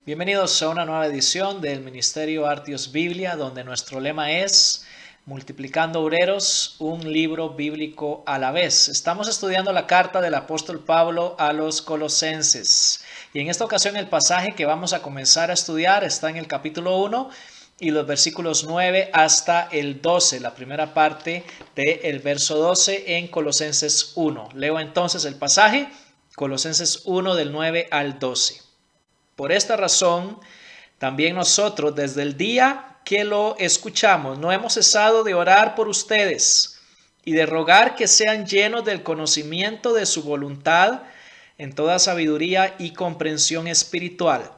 Bienvenidos a una nueva edición del Ministerio Artios Biblia, donde nuestro lema es Multiplicando Obreros, un libro bíblico a la vez. Estamos estudiando la carta del apóstol Pablo a los Colosenses. Y en esta ocasión el pasaje que vamos a comenzar a estudiar está en el capítulo 1 y los versículos 9 hasta el 12, la primera parte del verso 12 en Colosenses 1. Leo entonces el pasaje, Colosenses 1 del 9 al 12. Por esta razón, también nosotros desde el día que lo escuchamos, no hemos cesado de orar por ustedes y de rogar que sean llenos del conocimiento de su voluntad en toda sabiduría y comprensión espiritual,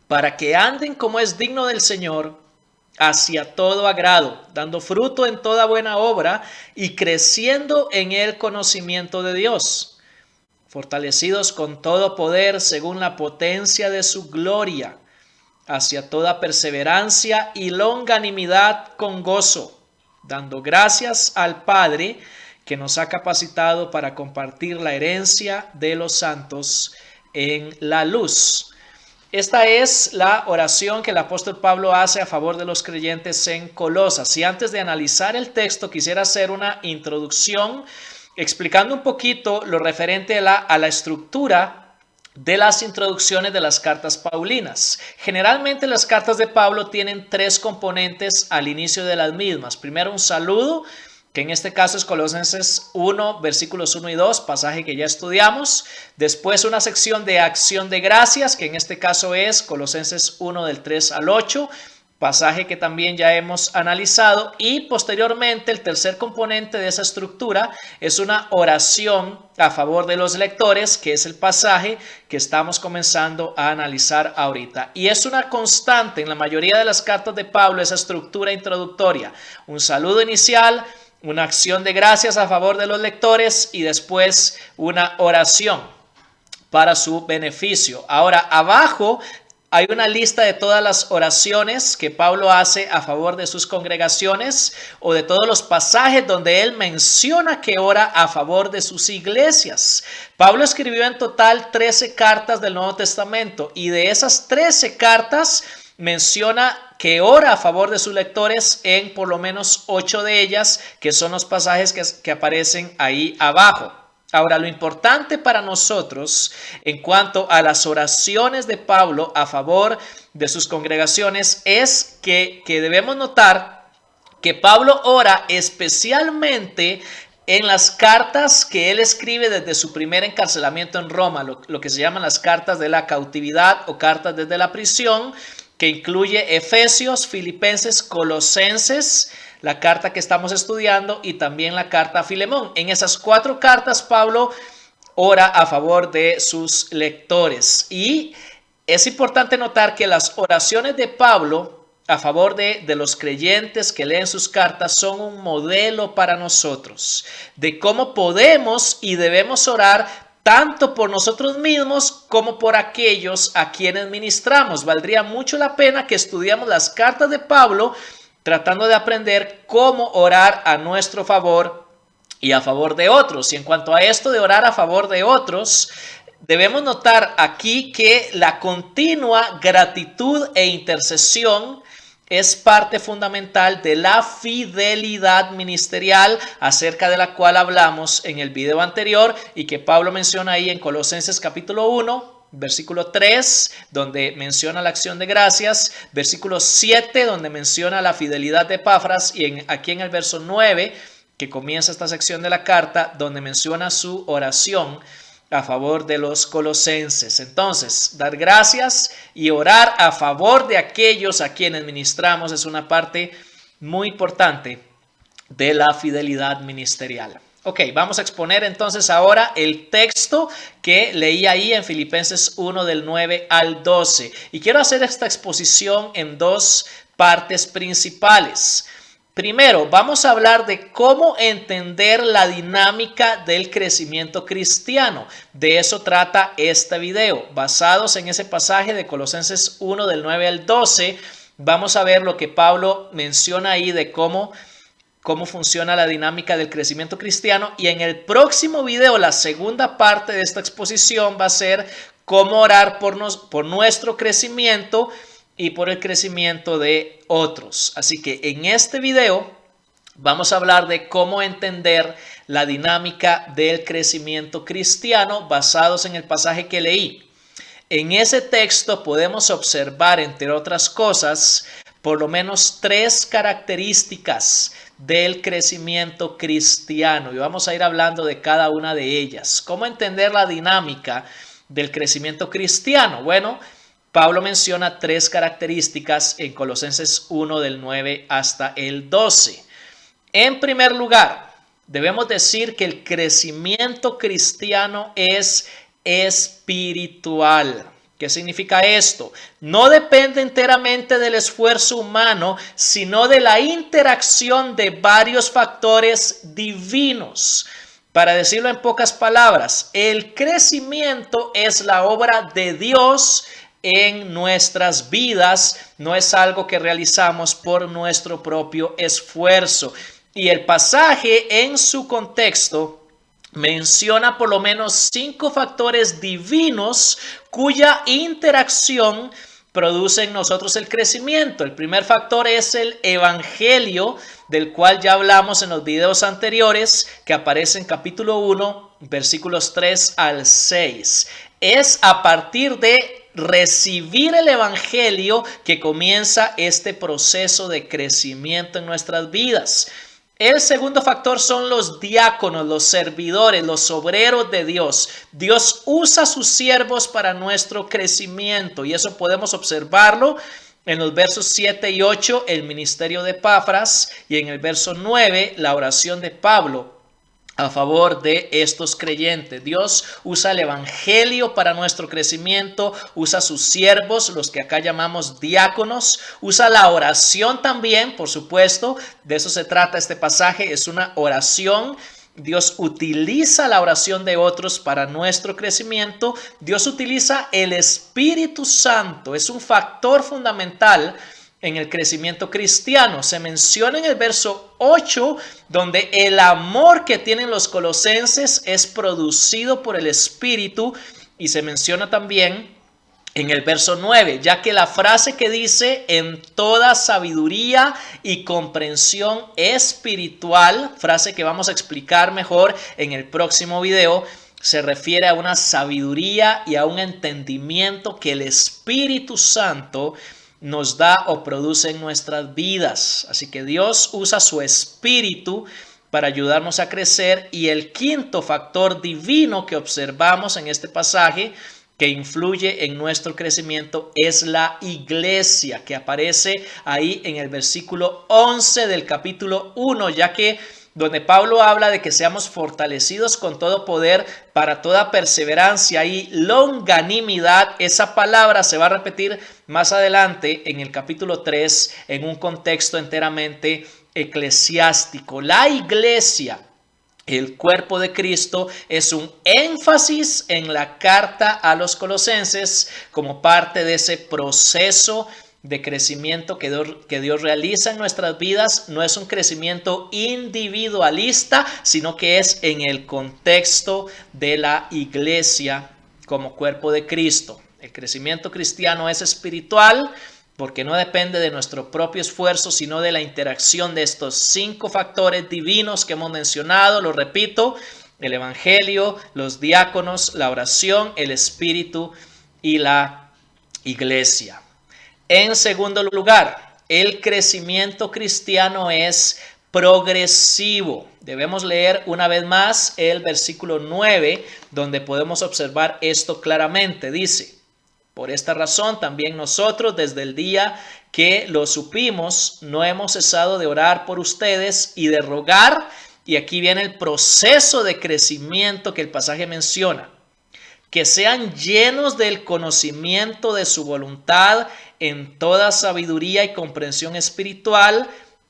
para que anden como es digno del Señor, hacia todo agrado, dando fruto en toda buena obra y creciendo en el conocimiento de Dios, fortalecidos con todo poder según la potencia de su gloria, hacia toda perseverancia y longanimidad con gozo, dando gracias al Padre que nos ha capacitado para compartir la herencia de los santos en la luz. Esta es la oración que el apóstol Pablo hace a favor de los creyentes en Colosas. Y antes de analizar el texto, quisiera hacer una introducción explicando un poquito lo referente a la estructura de las introducciones de las cartas paulinas. Generalmente las cartas de Pablo tienen tres componentes al inicio de las mismas. Primero, un saludo, que en este caso es Colosenses 1, versículos 1 y 2, pasaje que ya estudiamos. Después una sección de acción de gracias, que en este caso es Colosenses 1 del 3 al 8, pasaje que también ya hemos analizado. Y posteriormente el tercer componente de esa estructura es una oración a favor de los lectores, que es el pasaje que estamos comenzando a analizar ahorita. Y es una constante en la mayoría de las cartas de Pablo esa estructura introductoria: un saludo inicial, una acción de gracias a favor de los lectores y después una oración para su beneficio. Ahora, abajo hay una lista de todas las oraciones que Pablo hace a favor de sus congregaciones o de todos los pasajes donde él menciona que ora a favor de sus iglesias. Pablo escribió en total 13 cartas del Nuevo Testamento y de esas 13 cartas menciona que ora a favor de sus lectores en por lo menos 8 de ellas, que son los pasajes que aparecen ahí abajo. Ahora, lo importante para nosotros en cuanto a las oraciones de Pablo a favor de sus congregaciones es que debemos notar que Pablo ora especialmente en las cartas que él escribe desde su primer encarcelamiento en Roma, lo que se llaman las cartas de la cautividad o cartas desde la prisión, que incluye Efesios, Filipenses, Colosenses, la carta que estamos estudiando y también la carta a Filemón. En esas 4 cartas Pablo ora a favor de sus lectores. Y es importante notar que las oraciones de Pablo a favor de los creyentes que leen sus cartas son un modelo para nosotros de cómo podemos y debemos orar tanto por nosotros mismos como por aquellos a quienes ministramos. Valdría mucho la pena que estudiemos las cartas de Pablo tratando de aprender cómo orar a nuestro favor y a favor de otros. Y en cuanto a esto de orar a favor de otros, debemos notar aquí que la continua gratitud e intercesión es parte fundamental de la fidelidad ministerial, acerca de la cual hablamos en el video anterior y que Pablo menciona ahí en Colosenses capítulo 1, versículo 3, donde menciona la acción de gracias, versículo 7, donde menciona la fidelidad de Epafras, y aquí en el verso 9, que comienza esta sección de la carta, donde menciona su oración a favor de los colosenses. Entonces, dar gracias y orar a favor de aquellos a quienes ministramos es una parte muy importante de la fidelidad ministerial. Ok, vamos a exponer entonces ahora el texto que leí ahí en Filipenses 1 del 9 al 12. Y quiero hacer esta exposición en 2 partes principales. Primero, vamos a hablar de cómo entender la dinámica del crecimiento cristiano. De eso trata este video. Basados en ese pasaje de Colosenses 1 del 9 al 12, vamos a ver lo que Pablo menciona ahí de cómo funciona la dinámica del crecimiento cristiano. Y en el próximo video, la segunda parte de esta exposición va a ser cómo orar por nuestro crecimiento y por el crecimiento de otros. Así que en este video vamos a hablar de cómo entender la dinámica del crecimiento cristiano basados en el pasaje que leí. En ese texto podemos observar, entre otras cosas, por lo menos 3 características del crecimiento cristiano y vamos a ir hablando de cada una de ellas. ¿Cómo entender la dinámica del crecimiento cristiano? Bueno, Pablo menciona 3 características en Colosenses 1 del 9 hasta el 12. En primer lugar, debemos decir que el crecimiento cristiano es espiritual. ¿Qué significa esto? No depende enteramente del esfuerzo humano, sino de la interacción de varios factores divinos. Para decirlo en pocas palabras, el crecimiento es la obra de Dios en nuestras vidas, no es algo que realizamos por nuestro propio esfuerzo. Y el pasaje en su contexto menciona por lo menos 5 factores divinos cuya interacción produce en nosotros el crecimiento. El primer factor es el evangelio, del cual ya hablamos en los videos anteriores, que aparece en capítulo 1, versículos 3 al 6. Es a partir de recibir el evangelio que comienza este proceso de crecimiento en nuestras vidas. El segundo factor son los diáconos, los servidores, los obreros de Dios. Dios usa a sus siervos para nuestro crecimiento y eso podemos observarlo en los versos 7 y 8, el ministerio de Epafras, y en el verso 9, la oración de Pablo a favor de estos creyentes. Dios usa el evangelio para nuestro crecimiento, usa sus siervos, los que acá llamamos diáconos, usa la oración también, por supuesto, de eso se trata este pasaje, es una oración. Dios utiliza la oración de otros para nuestro crecimiento. Dios utiliza el Espíritu Santo, es un factor fundamental en el crecimiento cristiano. Se menciona en el verso 8, donde el amor que tienen los colosenses es producido por el Espíritu, y se menciona también en el verso 9, ya que la frase que dice en toda sabiduría y comprensión espiritual, frase que vamos a explicar mejor en el próximo video, se refiere a una sabiduría y a un entendimiento que el Espíritu Santo nos da o produce en nuestras vidas. Así que Dios usa su espíritu para ayudarnos a crecer. Y el quinto factor divino que observamos en este pasaje que influye en nuestro crecimiento es la iglesia, que aparece ahí en el versículo 11 del capítulo 1, ya que donde Pablo habla de que seamos fortalecidos con todo poder para toda perseverancia y longanimidad. Esa palabra se va a repetir más adelante en el capítulo 3 en un contexto enteramente eclesiástico. La iglesia, el cuerpo de Cristo, es un énfasis en la carta a los colosenses como parte de ese proceso de crecimiento que Dios realiza en nuestras vidas. No es un crecimiento individualista, sino que es en el contexto de la iglesia como cuerpo de Cristo. El crecimiento cristiano es espiritual porque no depende de nuestro propio esfuerzo, sino de la interacción de estos 5 factores divinos que hemos mencionado. Lo repito: el evangelio, los diáconos, la oración, el espíritu y la iglesia. En segundo lugar, el crecimiento cristiano es progresivo. Debemos leer una vez más el versículo 9, donde podemos observar esto claramente. Dice: por esta razón también nosotros, desde el día que lo supimos, no hemos cesado de orar por ustedes y de rogar. Y aquí viene el proceso de crecimiento que el pasaje menciona: que sean llenos del conocimiento de su voluntad en toda sabiduría y comprensión espiritual,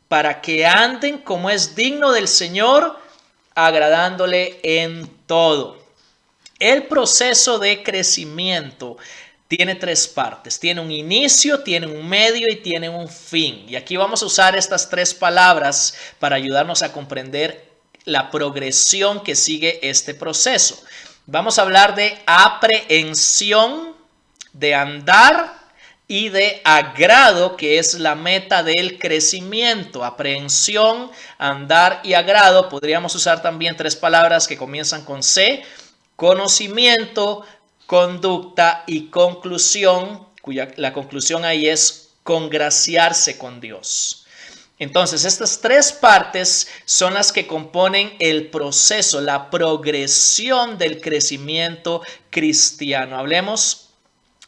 para que anden como es digno del Señor, agradándole en todo. El proceso de crecimiento tiene 3 partes. Tiene un inicio, tiene un medio y tiene un fin. Y aquí vamos a usar estas 3 palabras para ayudarnos a comprender la progresión que sigue este proceso. Vamos a hablar de aprehensión, de andar y de agrado, que es la meta del crecimiento. Aprehensión, andar y agrado. Podríamos usar también tres palabras que comienzan con C: conocimiento, conducta y conclusión, cuya la conclusión ahí es congraciarse con Dios. Entonces, estas tres partes son las que componen el proceso, la progresión del crecimiento cristiano. Hablemos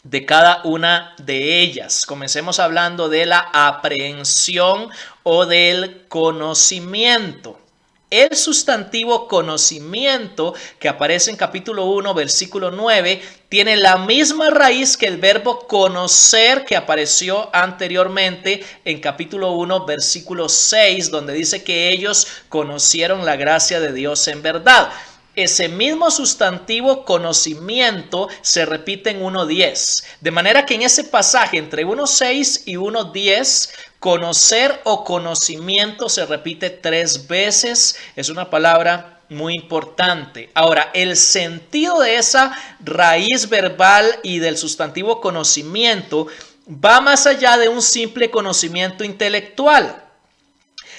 de cada una de ellas. Comencemos hablando de la aprehensión o del conocimiento. El sustantivo conocimiento, que aparece en capítulo 1, versículo 9, tiene la misma raíz que el verbo conocer, que apareció anteriormente en capítulo 1, versículo 6, donde dice que ellos conocieron la gracia de Dios en verdad. Ese mismo sustantivo conocimiento se repite en 1:10. De manera que en ese pasaje entre 1:6 y 1:10, conocer o conocimiento se repite 3 veces. Es una palabra muy importante. Ahora, el sentido de esa raíz verbal y del sustantivo conocimiento va más allá de un simple conocimiento intelectual.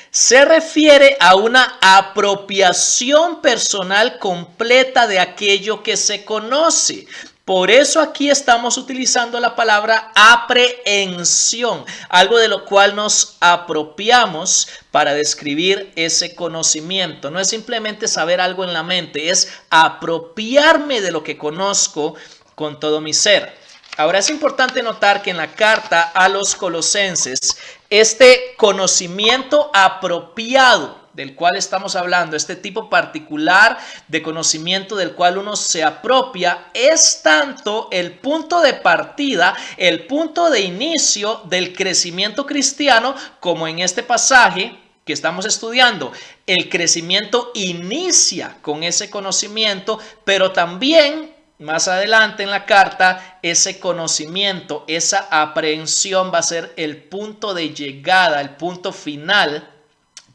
Se refiere a una apropiación personal completa de aquello que se conoce. Por eso aquí estamos utilizando la palabra aprehensión, algo de lo cual nos apropiamos para describir ese conocimiento. No es simplemente saber algo en la mente, es apropiarme de lo que conozco con todo mi ser. Ahora es importante notar que en la carta a los Colosenses, este conocimiento apropiado del cual estamos hablando, este tipo particular de conocimiento del cual uno se apropia, es tanto el punto de partida, el punto de inicio del crecimiento cristiano, como en este pasaje que estamos estudiando. El crecimiento inicia con ese conocimiento, pero también más adelante en la carta, ese conocimiento, esa aprehensión va a ser el punto de llegada, el punto final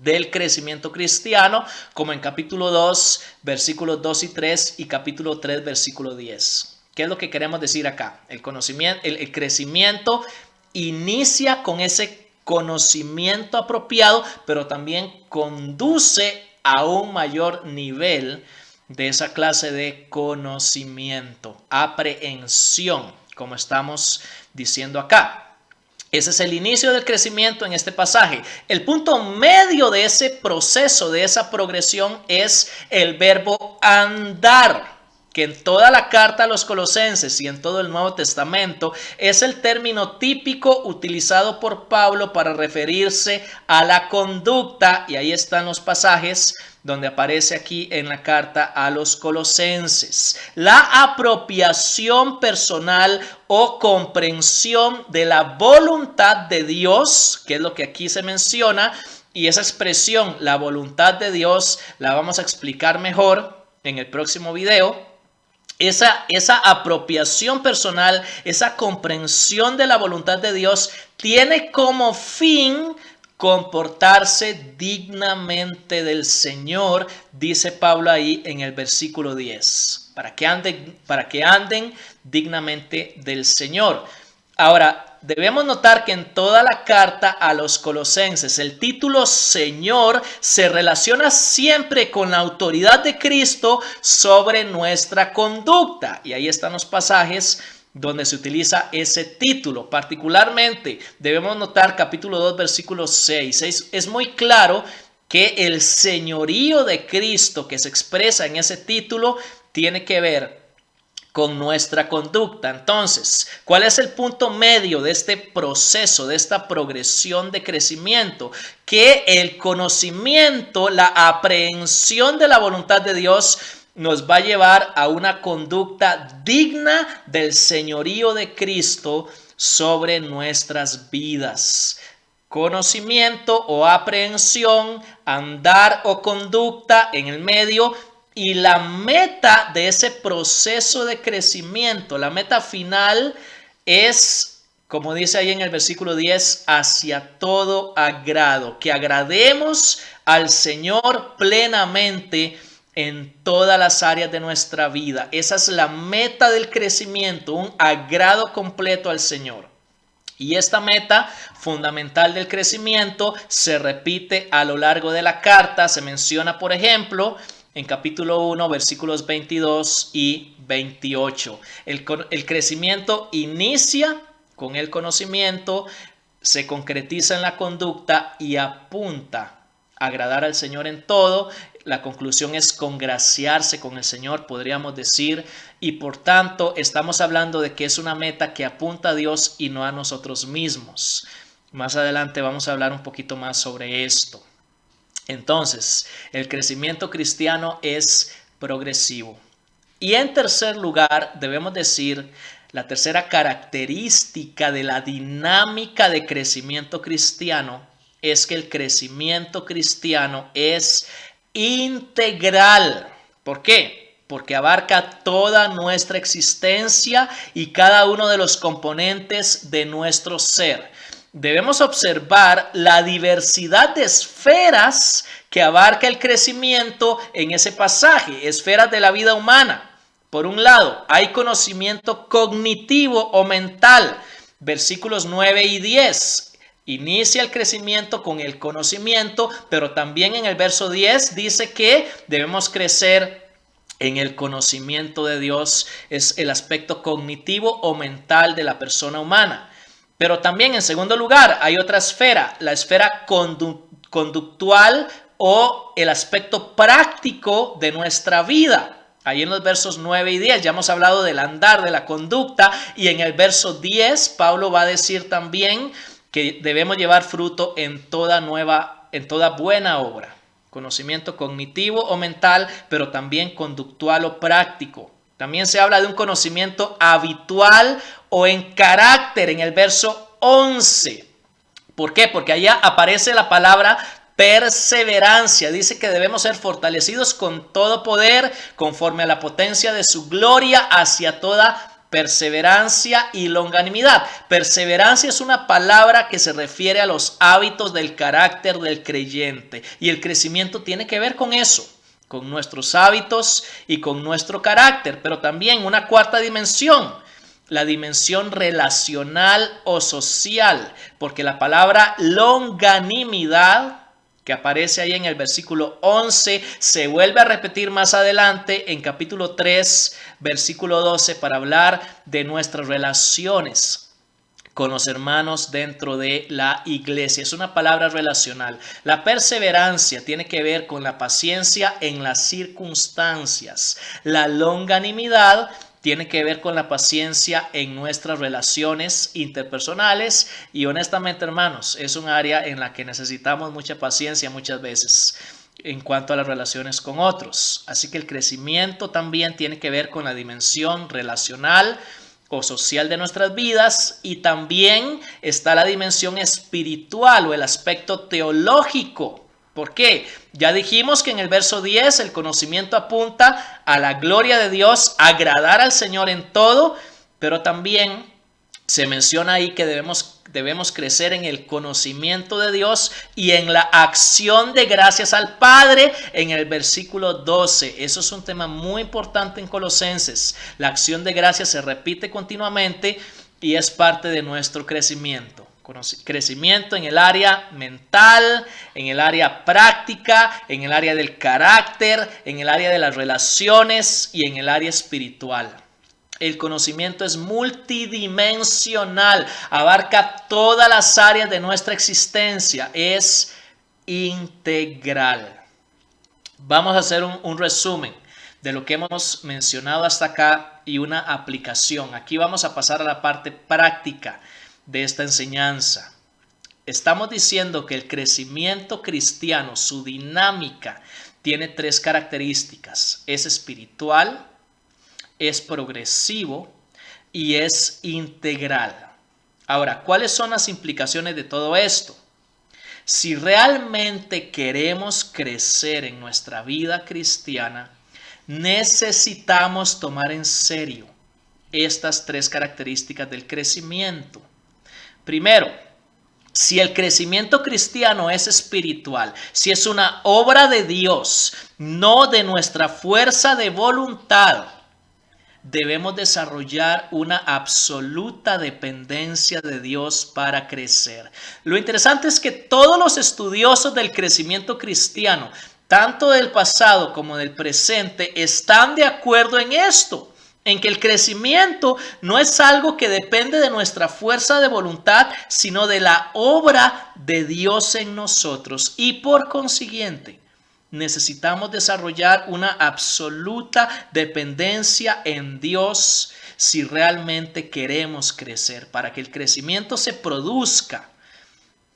del crecimiento cristiano, como en capítulo 2, versículos 2 y 3 y capítulo 3, versículo 10. ¿Qué es lo que queremos decir acá? El crecimiento inicia con ese conocimiento apropiado, pero también conduce a un mayor nivel de esa clase de conocimiento, aprehensión, como estamos diciendo acá. Ese es el inicio del crecimiento en este pasaje. El punto medio de ese proceso, de esa progresión, es el verbo andar, que en toda la carta a los Colosenses y en todo el Nuevo Testamento es el término típico utilizado por Pablo para referirse a la conducta, y ahí están los pasajes donde aparece aquí en la carta a los Colosenses. La apropiación personal o comprensión de la voluntad de Dios, que es lo que aquí se menciona, y esa expresión, la voluntad de Dios, la vamos a explicar mejor en el próximo video. Esa apropiación personal, esa comprensión de la voluntad de Dios tiene como fin comportarse dignamente del Señor, dice Pablo ahí en el versículo 10, para que anden dignamente del Señor. Ahora, debemos notar que en toda la carta a los Colosenses, el título Señor se relaciona siempre con la autoridad de Cristo sobre nuestra conducta. Y ahí están los pasajes donde se utiliza ese título. Particularmente debemos notar capítulo 2, versículo 6. Es muy claro que el señorío de Cristo que se expresa en ese título tiene que ver con nuestra conducta. Entonces, ¿cuál es el punto medio de este proceso, de esta progresión de crecimiento? Que el conocimiento, la aprehensión de la voluntad de Dios nos va a llevar a una conducta digna del señorío de Cristo sobre nuestras vidas. Conocimiento o aprehensión, andar o conducta en el medio. Y la meta de ese proceso de crecimiento, la meta final es, como dice ahí en el versículo 10, hacia todo agrado, que agrademos al Señor plenamente en todas las áreas de nuestra vida. Esa es la meta del crecimiento, un agrado completo al Señor. Y esta meta fundamental del crecimiento se repite a lo largo de la carta. Se menciona, por ejemplo, en capítulo 1, versículos 22 y 28. El crecimiento inicia con el conocimiento, se concretiza en la conducta y apunta a agradar al Señor en todo. La conclusión es congraciarse con el Señor, podríamos decir, y por tanto estamos hablando de que es una meta que apunta a Dios y no a nosotros mismos. Más adelante vamos a hablar un poquito más sobre esto. Entonces, el crecimiento cristiano es progresivo. Y en tercer lugar, debemos decir, la tercera característica de la dinámica de crecimiento cristiano es que el crecimiento cristiano es integral. ¿Por qué? Porque abarca toda nuestra existencia y cada uno de los componentes de nuestro ser. Debemos observar la diversidad de esferas que abarca el crecimiento en ese pasaje, esferas de la vida humana. Por un lado, hay conocimiento cognitivo o mental, versículos 9 y 10. Inicia el crecimiento con el conocimiento, pero también en el verso 10 dice que debemos crecer en el conocimiento de Dios. Es el aspecto cognitivo o mental de la persona humana. Pero también, en segundo lugar, hay otra esfera, la esfera conductual o el aspecto práctico de nuestra vida. Ahí en los versos 9 y 10 ya hemos hablado del andar, de la conducta, y en el verso 10 Pablo va a decir también que debemos llevar fruto en toda buena obra. Conocimiento cognitivo o mental, pero también conductual o práctico. También se habla de un conocimiento habitual o en carácter en el verso 11. ¿Por qué? Porque allá aparece la palabra perseverancia. Dice que debemos ser fortalecidos con todo poder conforme a la potencia de su gloria hacia toda perseverancia y longanimidad. Perseverancia es una palabra que se refiere a los hábitos del carácter del creyente, y el crecimiento tiene que ver con eso, con nuestros hábitos y con nuestro carácter. Pero también una cuarta dimensión, la dimensión relacional o social, porque la palabra longanimidad que aparece ahí en el versículo 11, se vuelve a repetir más adelante en capítulo 3, versículo 12, para hablar de nuestras relaciones con los hermanos dentro de la iglesia. Es una palabra relacional. La perseverancia tiene que ver con la paciencia en las circunstancias. La longanimidad tiene que ver con la paciencia en nuestras relaciones interpersonales, y honestamente, hermanos, es un área en la que necesitamos mucha paciencia muchas veces en cuanto a las relaciones con otros. Así que el crecimiento también tiene que ver con la dimensión relacional o social de nuestras vidas, y también está la dimensión espiritual o el aspecto teológico. ¿Por qué? Ya dijimos que en el verso 10 el conocimiento apunta a la gloria de Dios, agradar al Señor en todo, pero también se menciona ahí que debemos crecer en el conocimiento de Dios y en la acción de gracias al Padre en el versículo 12. Eso es un tema muy importante en Colosenses. La acción de gracias se repite continuamente y es parte de nuestro crecimiento. Crecimiento en el área mental, en el área práctica, en el área del carácter, en el área de las relaciones y en el área espiritual. El conocimiento es multidimensional, abarca todas las áreas de nuestra existencia, es integral. Vamos a hacer un resumen de lo que hemos mencionado hasta acá y una aplicación. Aquí vamos a pasar a la parte práctica de esta enseñanza. Estamos diciendo que el crecimiento cristiano, su dinámica, tiene tres características: es espiritual, es progresivo y es integral. Ahora, ¿cuáles son las implicaciones de todo esto? Si realmente queremos crecer en nuestra vida cristiana, necesitamos tomar en serio estas tres características del crecimiento. Primero, Si el crecimiento cristiano es espiritual, si es una obra de Dios, no de nuestra fuerza de voluntad, debemos desarrollar una absoluta dependencia de Dios para crecer. Lo interesante es que todos los estudiosos del crecimiento cristiano, tanto del pasado como del presente, están de acuerdo en esto, en que el crecimiento no es algo que depende de nuestra fuerza de voluntad, sino de la obra de Dios en nosotros. Y por consiguiente, necesitamos desarrollar una absoluta dependencia en Dios si realmente queremos crecer. Para que el crecimiento se produzca,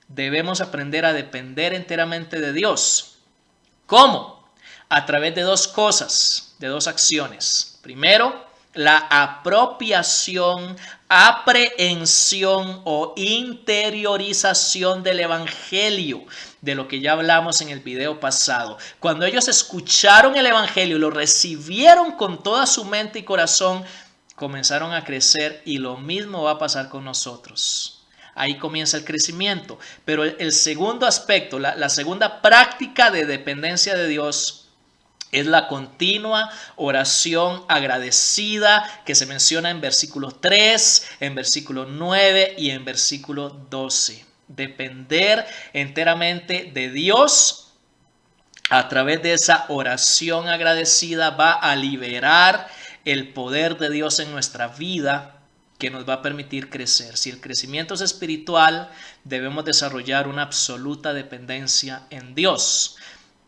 debemos aprender a depender enteramente de Dios. ¿Cómo? A través de dos cosas, de dos acciones. Primero, la apropiación, aprehensión o interiorización del evangelio, de lo que ya hablamos en el video pasado. Cuando ellos escucharon el evangelio y lo recibieron con toda su mente y corazón, comenzaron a crecer, y lo mismo va a pasar con nosotros. Ahí comienza el crecimiento. Pero el segundo aspecto, la segunda práctica de dependencia de Dios, es la continua oración agradecida que se menciona en versículo 3, en versículo 9 y en versículo 12. Depender enteramente de Dios a través de esa oración agradecida va a liberar el poder de Dios en nuestra vida, que nos va a permitir crecer. Si el crecimiento es espiritual, debemos desarrollar una absoluta dependencia en Dios.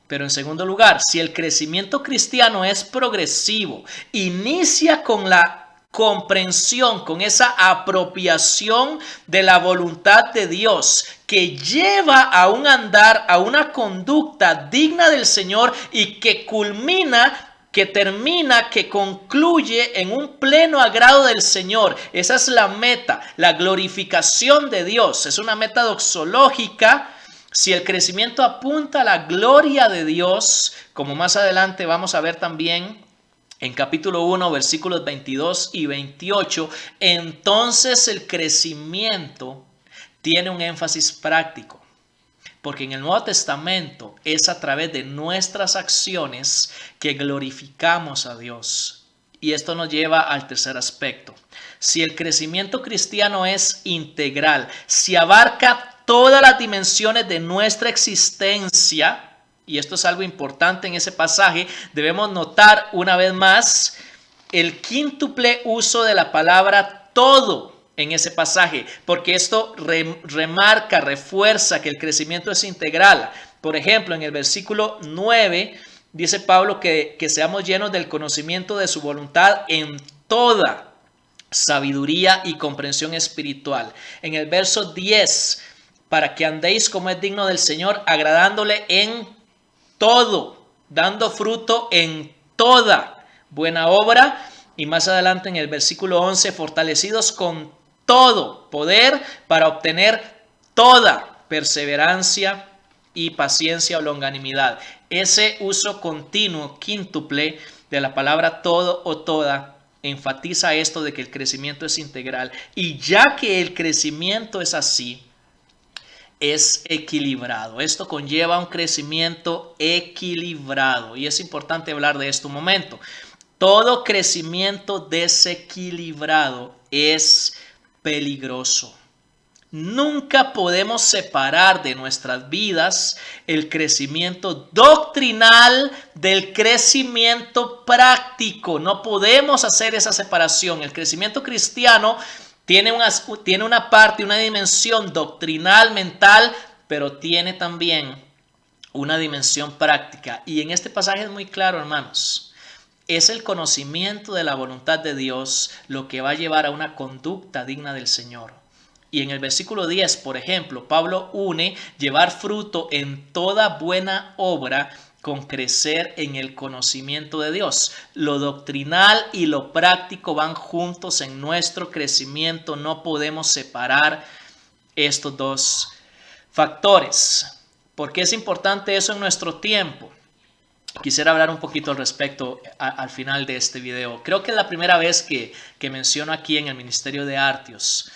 Pero en segundo lugar, si el crecimiento cristiano es progresivo, inicia con la comprensión, con esa apropiación de la voluntad de Dios, que lleva a un andar, a una conducta digna del Señor, y que culmina, que termina, que concluye en un pleno agrado del Señor. Esa es la meta, la glorificación de Dios. Es una meta doxológica. Si el crecimiento apunta a la gloria de Dios, como más adelante vamos a ver también en capítulo 1, versículos 22 y 28, entonces el crecimiento tiene un énfasis práctico. Porque en el Nuevo Testamento es a través de nuestras acciones que glorificamos a Dios. Y esto nos lleva al tercer aspecto. Si el crecimiento cristiano es integral, si abarca todas las dimensiones de nuestra existencia, y esto es algo importante en ese pasaje, debemos notar una vez más el quíntuple uso de la palabra todo en ese pasaje, porque esto remarca, refuerza que el crecimiento es integral. Por ejemplo, en el versículo 9 dice Pablo que seamos llenos del conocimiento de su voluntad en toda sabiduría y comprensión espiritual. En el verso 10, para que andéis como es digno del Señor, agradándole en todo, dando fruto en toda buena obra. Y más adelante en el versículo 11, fortalecidos con todo poder para obtener toda perseverancia y paciencia o longanimidad. Ese uso continuo, quíntuple, de la palabra todo o toda, enfatiza esto de que el crecimiento es integral. Y ya que el crecimiento es así, es equilibrado. Esto conlleva un crecimiento equilibrado, y es importante hablar de esto un momento. Todo crecimiento desequilibrado es peligroso. Nunca podemos separar de nuestras vidas el crecimiento doctrinal del crecimiento práctico. No podemos hacer esa separación. El crecimiento cristiano tiene una parte, una dimensión doctrinal, mental, pero tiene también una dimensión práctica. Y en este pasaje es muy claro, hermanos. Es el conocimiento de la voluntad de Dios lo que va a llevar a una conducta digna del Señor. Y en el versículo 10, por ejemplo, Pablo une llevar fruto en toda buena obra con crecer en el conocimiento de Dios. Lo doctrinal y lo práctico van juntos en nuestro crecimiento. No podemos separar estos dos factores. ¿Por qué es importante eso en nuestro tiempo? Quisiera hablar un poquito al respecto al final de este video. Creo que es la primera vez que menciono aquí en el ministerio de Artios.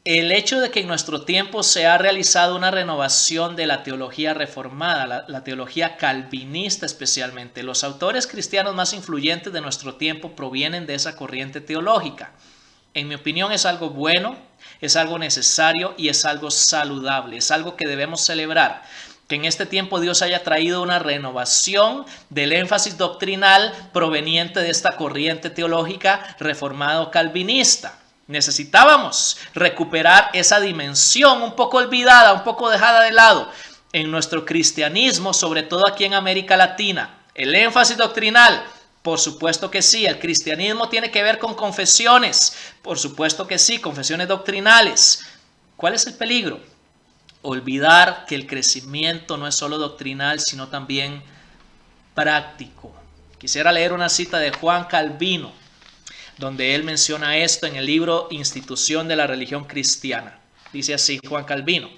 el hecho de que en nuestro tiempo se ha realizado una renovación de la teología reformada, la teología calvinista especialmente. Los autores cristianos más influyentes de nuestro tiempo provienen de esa corriente teológica. En mi opinión es algo bueno, es algo necesario y es algo saludable, es algo que debemos celebrar. Que en este tiempo Dios haya traído una renovación del énfasis doctrinal proveniente de esta corriente teológica reformado calvinista. Necesitábamos recuperar esa dimensión un poco olvidada, un poco dejada de lado en nuestro cristianismo, sobre todo aquí en América Latina. El énfasis doctrinal, por supuesto que sí. El cristianismo tiene que ver con confesiones, por supuesto que sí, confesiones doctrinales. ¿Cuál es el peligro? Olvidar que el crecimiento no es solo doctrinal, sino también práctico. Quisiera leer una cita de Juan Calvino, donde él menciona esto en el libro Institución de la Religión Cristiana. Dice así Juan Calvino: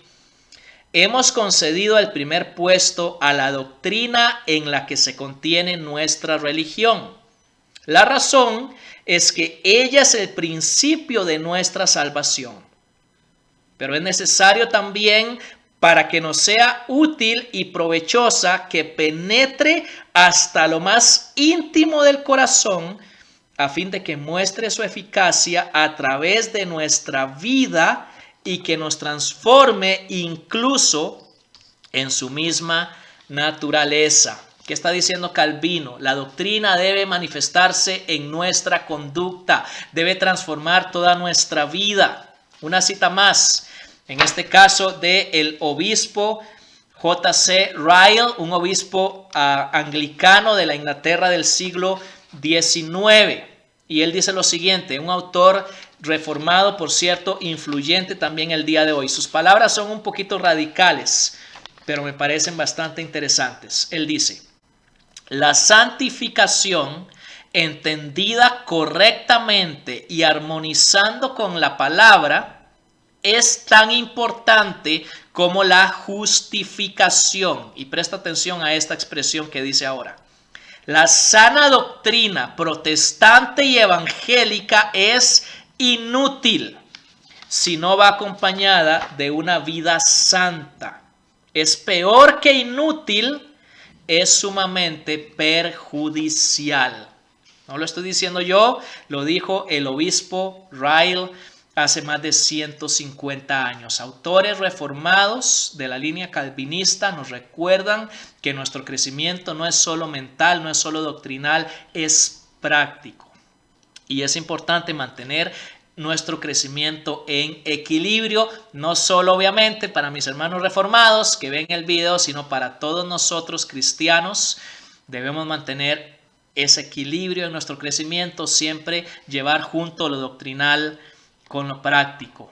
hemos concedido el primer puesto a la doctrina en la que se contiene nuestra religión. La razón es que ella es el principio de nuestra salvación. Pero es necesario también, para que nos sea útil y provechosa, que penetre hasta lo más íntimo del corazón, a fin de que muestre su eficacia a través de nuestra vida y que nos transforme incluso en su misma naturaleza. ¿Qué está diciendo Calvino? La doctrina debe manifestarse en nuestra conducta, debe transformar toda nuestra vida. Una cita más, en este caso del obispo J.C. Ryle, un obispo anglicano de la Inglaterra del siglo XIX. Y él dice lo siguiente, un autor reformado, por cierto, influyente también el día de hoy. Sus palabras son un poquito radicales, pero me parecen bastante interesantes. Él dice: la santificación, entendida correctamente y armonizando con la palabra, es tan importante como la justificación. Y presta atención a esta expresión que dice ahora. La sana doctrina protestante y evangélica es inútil si no va acompañada de una vida santa. Es peor que inútil, es sumamente perjudicial. No lo estoy diciendo yo, lo dijo el obispo Ryle hace más de 150 años. Autores reformados de la línea calvinista nos recuerdan que nuestro crecimiento no es solo mental, no es solo doctrinal, es práctico. Y es importante mantener nuestro crecimiento en equilibrio, no solo obviamente para mis hermanos reformados que ven el video, sino para todos nosotros cristianos. Debemos mantener ese equilibrio en nuestro crecimiento, siempre llevar junto lo doctrinal con lo práctico.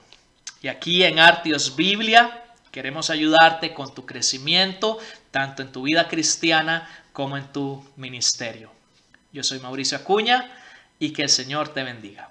Y aquí en Artios Biblia queremos ayudarte con tu crecimiento, tanto en tu vida cristiana como en tu ministerio. Yo soy Mauricio Acuña y que el Señor te bendiga.